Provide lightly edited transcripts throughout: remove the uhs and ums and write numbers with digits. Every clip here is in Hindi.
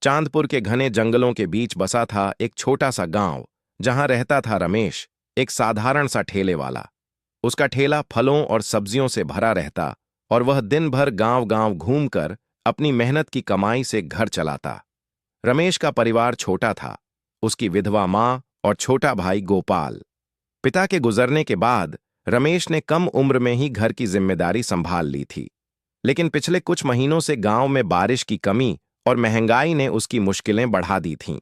चांदपुर के घने जंगलों के बीच बसा था एक छोटा सा गांव, जहां रहता था रमेश, एक साधारण सा ठेले वाला। उसका ठेला फलों और सब्जियों से भरा रहता और वह दिन भर गांव-गांव घूमकर अपनी मेहनत की कमाई से घर चलाता। रमेश का परिवार छोटा था, उसकी विधवा मां और छोटा भाई गोपाल। पिता के गुजरने के बाद रमेश ने कम उम्र में ही घर की जिम्मेदारी संभाल ली थी। लेकिन पिछले कुछ महीनों से गांव में बारिश की कमी और महंगाई ने उसकी मुश्किलें बढ़ा दी थीं।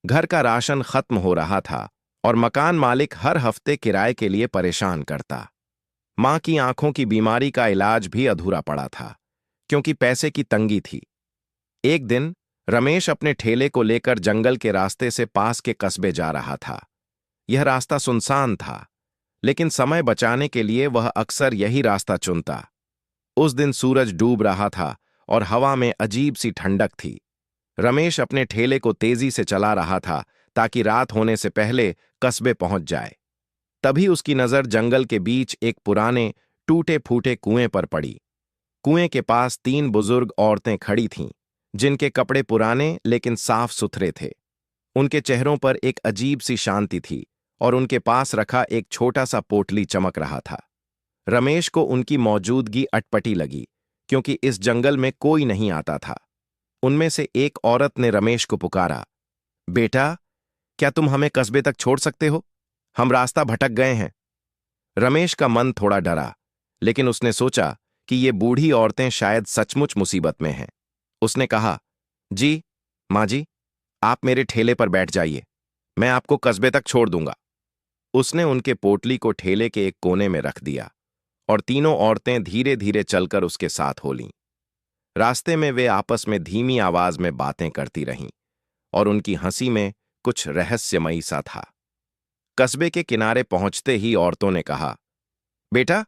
घर का राशन खत्म हो रहा था और मकान मालिक हर हफ्ते किराए के लिए परेशान करता। मां की आंखों की बीमारी का इलाज भी अधूरा पड़ा था, क्योंकि पैसे की तंगी थी। एक दिन रमेश अपने ठेले को लेकर जंगल के रास्ते से पास के कस्बे जा रहा था। यह रास्ता सुनसान था, लेकिन समय बचाने के लिए वह अक्सर यही रास्ता चुनता। उस दिन सूरज डूब रहा था और हवा में अजीब सी ठंडक थी। रमेश अपने ठेले को तेजी से चला रहा था ताकि रात होने से पहले कस्बे पहुंच जाए। तभी उसकी नजर जंगल के बीच एक पुराने टूटे फूटे कुएं पर पड़ी। कुएं के पास 3 बुजुर्ग औरतें खड़ी थीं, जिनके कपड़े पुराने लेकिन साफ सुथरे थे। उनके चेहरों पर एक अजीब सी शांति थी और उनके पास रखा एक छोटा सा पोटली चमक रहा था। रमेश को उनकी मौजूदगी अटपटी लगी, क्योंकि इस जंगल में कोई नहीं आता था। उनमें से एक औरत ने रमेश को पुकारा, बेटा, क्या तुम हमें कस्बे तक छोड़ सकते हो? हम रास्ता भटक गए हैं। रमेश का मन थोड़ा डरा, लेकिन उसने सोचा कि ये बूढ़ी औरतें शायद सचमुच मुसीबत में हैं। उसने कहा, जी, माँ जी, आप मेरे ठेले पर बैठ जाइए, मैं आपको कस्बे तक छोड़ दूंगा। उसने उनके पोटली को ठेले के एक कोने में रख दिया और तीनों औरतें धीरे धीरे चलकर उसके साथ हो लीं। रास्ते में वे आपस में धीमी आवाज में बातें करती रहीं और उनकी हंसी में कुछ रहस्यमयी सा था। कस्बे के किनारे पहुंचते ही औरतों ने कहा, बेटा,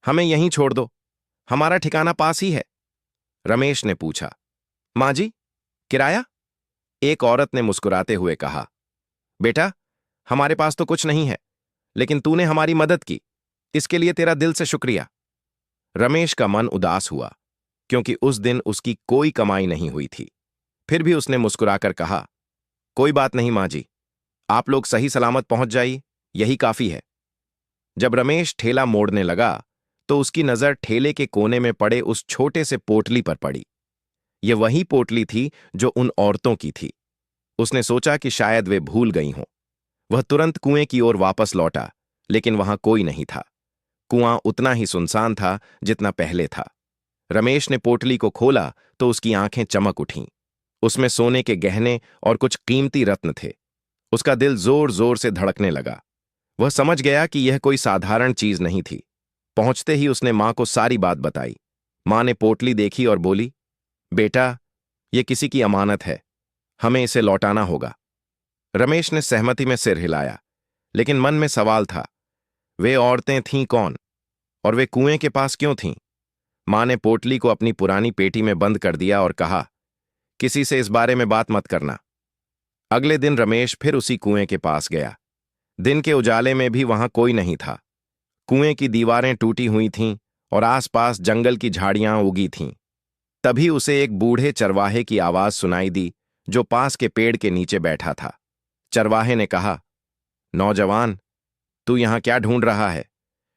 हमें यहीं छोड़ दो, हमारा ठिकाना पास ही है। रमेश ने पूछा, माँ जी, किराया? एक औरत ने मुस्कुराते हुए कहा, बेटा, हमारे पास तो कुछ नहीं है, लेकिन तूने हमारी मदद की, इसके लिए तेरा दिल से शुक्रिया। रमेश का मन उदास हुआ, क्योंकि उस दिन उसकी कोई कमाई नहीं हुई थी। फिर भी उसने मुस्कुराकर कहा, कोई बात नहीं माँ जी, आप लोग सही सलामत पहुंच जाइए, यही काफी है। जब रमेश ठेला मोड़ने लगा, तो उसकी नजर ठेले के कोने में पड़े उस छोटे से पोटली पर पड़ी। यह वही पोटली थी जो उन औरतों की थी। उसने सोचा कि शायद वे भूल गई हों। वह तुरंत कुएं की ओर वापस लौटा, लेकिन वहां कोई नहीं था। कुआं उतना ही सुनसान था जितना पहले था। रमेश ने पोटली को खोला तो उसकी आंखें चमक उठीं। उसमें सोने के गहने और कुछ कीमती रत्न थे। उसका दिल जोर जोर से धड़कने लगा। वह समझ गया कि यह कोई साधारण चीज नहीं थी। पहुंचते ही उसने मां को सारी बात बताई। मां ने पोटली देखी और बोली, बेटा, यह किसी की अमानत है, हमें इसे लौटाना होगा। रमेश ने सहमति में सिर हिलाया, लेकिन मन में सवाल था, वे औरतें थीं कौन और वे कुएं के पास क्यों थीं? मां ने पोटली को अपनी पुरानी पेटी में बंद कर दिया और कहा, किसी से इस बारे में बात मत करना। अगले दिन रमेश फिर उसी कुएं के पास गया। दिन के उजाले में भी वहां कोई नहीं था। कुएं की दीवारें टूटी हुई थीं और आसपास जंगल की झाड़ियां उगी थीं। तभी उसे एक बूढ़े चरवाहे की आवाज सुनाई दी, जो पास के पेड़ के नीचे बैठा था। चरवाहे ने कहा, नौजवान, तू यहां क्या ढूंढ रहा है?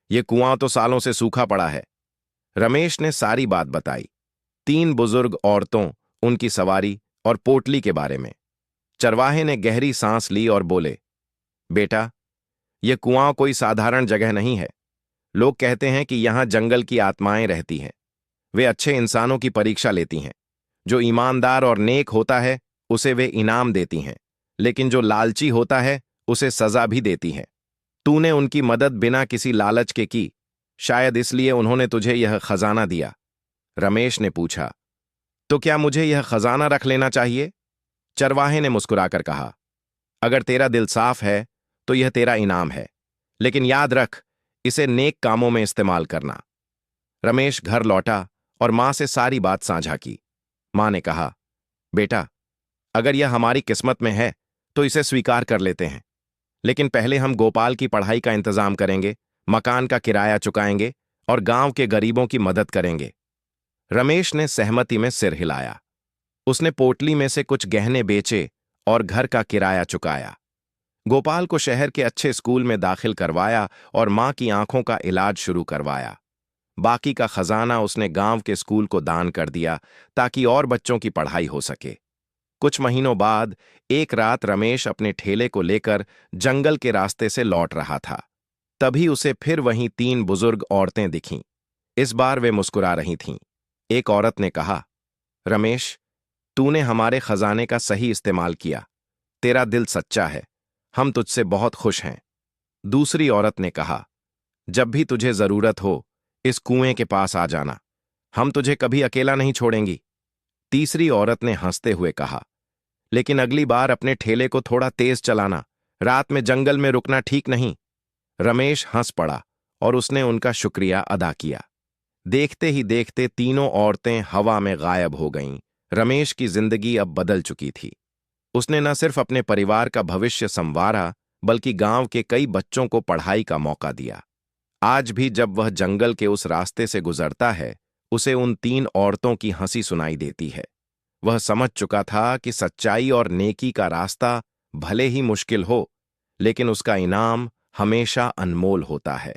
ये कुआं तो सालों से सूखा पड़ा है। रमेश ने सारी बात बताई, 3 बुजुर्ग औरतों, उनकी सवारी और पोटली के बारे में। चरवाहे ने गहरी सांस ली और बोले, बेटा, यह कुआं कोई साधारण जगह नहीं है। लोग कहते हैं कि यहां जंगल की आत्माएं रहती हैं। वे अच्छे इंसानों की परीक्षा लेती हैं। जो ईमानदार और नेक होता है, उसे वे इनाम देती हैं, लेकिन जो लालची होता है, उसे सजा भी देती हैं। तूने उनकी मदद बिना किसी लालच के की, शायद इसलिए उन्होंने तुझे यह खजाना दिया। रमेश ने पूछा, तो क्या मुझे यह खजाना रख लेना चाहिए? चरवाहे ने मुस्कुराकर कहा, अगर तेरा दिल साफ है तो यह तेरा इनाम है, लेकिन याद रख, इसे नेक कामों में इस्तेमाल करना। रमेश घर लौटा और मां से सारी बात साझा की। मां ने कहा, बेटा, अगर यह हमारी किस्मत में है तो इसे स्वीकार कर लेते हैं, लेकिन पहले हम गोपाल की पढ़ाई का इंतजाम करेंगे, मकान का किराया चुकाएंगे और गांव के गरीबों की मदद करेंगे। रमेश ने सहमति में सिर हिलाया। उसने पोटली में से कुछ गहने बेचे और घर का किराया चुकाया। गोपाल को शहर के अच्छे स्कूल में दाखिल करवाया और मां की आंखों का इलाज शुरू करवाया। बाकी का खजाना उसने गांव के स्कूल को दान कर दिया ताकि और बच्चों की पढ़ाई हो सके। कुछ महीनों बाद एक रात रमेश अपने ठेले को लेकर जंगल के रास्ते से लौट रहा था। तभी उसे फिर वहीं 3 बुजुर्ग औरतें दिखीं। इस बार वे मुस्कुरा रही थीं। एक औरत ने कहा, रमेश, तूने हमारे खजाने का सही इस्तेमाल किया। तेरा दिल सच्चा है। हम तुझसे बहुत खुश हैं। दूसरी औरत ने कहा, जब भी तुझे जरूरत हो इस कुएं के पास आ जाना। हम तुझे कभी अकेला नहीं छोड़ेंगी। तीसरी औरत ने हंसते हुए कहा, लेकिन अगली बार अपने ठेले को थोड़ा तेज चलाना। रात में जंगल में रुकना ठीक नहीं। रमेश हंस पड़ा और उसने उनका शुक्रिया अदा किया। देखते ही देखते तीनों औरतें हवा में गायब हो गईं। रमेश की जिंदगी अब बदल चुकी थी। उसने न सिर्फ अपने परिवार का भविष्य संवारा, बल्कि गांव के कई बच्चों को पढ़ाई का मौका दिया। आज भी जब वह जंगल के उस रास्ते से गुजरता है, उसे उन 3 औरतों की हंसी सुनाई देती है। वह समझ चुका था कि सच्चाई और नेकी का रास्ता भले ही मुश्किल हो, लेकिन उसका इनाम हमेशा अनमोल होता है।